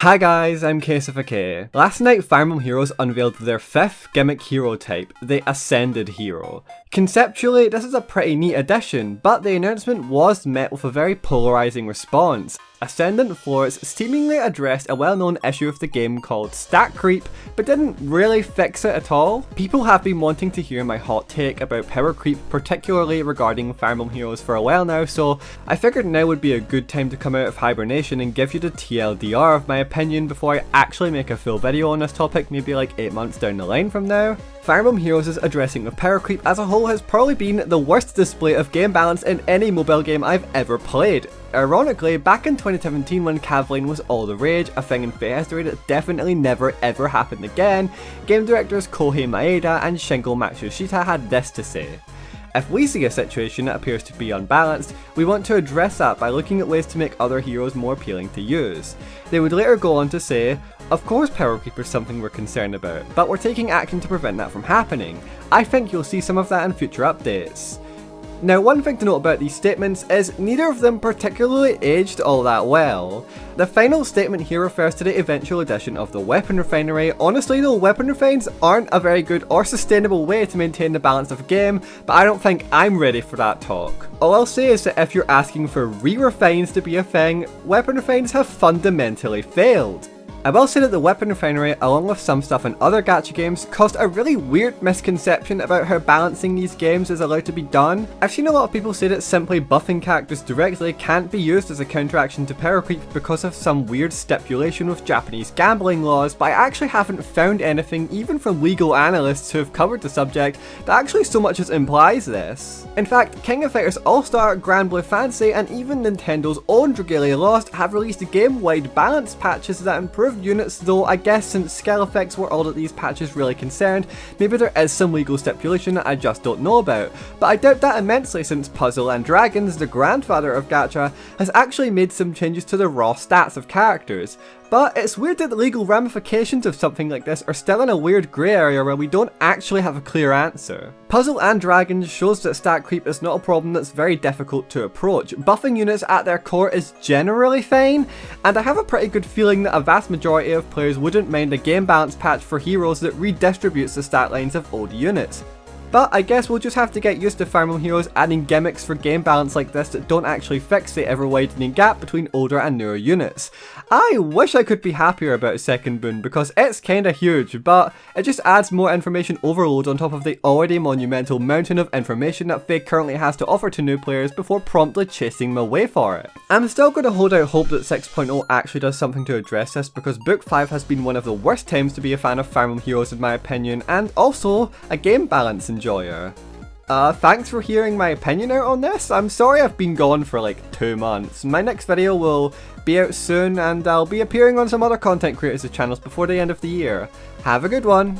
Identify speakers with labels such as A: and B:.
A: Hi guys, I'm Kaius. Last night Fire Emblem Heroes unveiled their 5th gimmick hero type, the Ascended Hero. Conceptually, this is a pretty neat addition, but the announcement was met with a very polarising response. Ascendant Florets seemingly addressed a well-known issue of the game called stat creep, but didn't really fix it at all. People have been wanting to hear my hot take about power creep, particularly regarding Fire Emblem Heroes for a while now, so I figured now would be a good time to come out of hibernation and give you the TLDR of my opinion before I actually make a full video on this topic, maybe like 8 months down the line from now. Fire Emblem Heroes' addressing of power creep as a whole has probably been the worst display of game balance in any mobile game I've ever played. Ironically, back in 2017 when Cavalian was all the rage, a thing in fate history that definitely never ever happened again, game directors Kohei Maeda and Shingo Matsushita had this to say. If we see a situation that appears to be unbalanced, we want to address that by looking at ways to make other heroes more appealing to use. They would later go on to say, of course power creep is something we're concerned about, but we're taking action to prevent that from happening. I think you'll see some of that in future updates. Now, one thing to note about these statements is neither of them particularly aged all that well. The final statement here refers to the eventual addition of the weapon refinery. Honestly though, weapon refines aren't a very good or sustainable way to maintain the balance of a game, but I don't think I'm ready for that talk. All I'll say is that if you're asking for re-refines to be a thing, weapon refines have fundamentally failed. I will say that the weapon refinery, along with some stuff in other gacha games, caused a really weird misconception about how balancing these games is allowed to be done. I've seen a lot of people say that simply buffing characters directly can't be used as a counteraction to power creep because of some weird stipulation with Japanese gambling laws, but I actually haven't found anything, even from legal analysts who have covered the subject, that actually so much as implies this. In fact, King of Fighters All-Star, Grand Blue Fantasy, and even Nintendo's own Dragalia Lost have released game-wide balance patches that improve units, though I guess since skill effects were all that these patches really concerned, maybe there is some legal stipulation that I just don't know about, but I doubt that immensely since Puzzle and Dragons, the grandfather of gacha, has actually made some changes to the raw stats of characters. But it's weird that the legal ramifications of something like this are still in a weird grey area where we don't actually have a clear answer. Puzzle and Dragons shows that stat creep is not a problem that's very difficult to approach. Buffing units at their core is generally fine, and I have a pretty good feeling that a vast majority of players wouldn't mind a game balance patch for heroes that redistributes the stat lines of old units. But I guess we'll just have to get used to Fire Emblem Heroes adding gimmicks for game balance like this that don't actually fix the ever-widening gap between older and newer units. I wish I could be happier about Second Boon because it's kinda huge, but it just adds more information overload on top of the already monumental mountain of information that Faye currently has to offer to new players before promptly chasing them away for it. I'm still going to hold out hope that 6.0 actually does something to address this because Book 5 has been one of the worst times to be a fan of Fire Emblem Heroes in my opinion, and also a game balance enjoyer. Thanks for hearing my opinion out on this. I'm sorry I've been gone for like 2 months. My next video will be out soon and I'll be appearing on some other content creators' channels before the end of the year. Have a good one.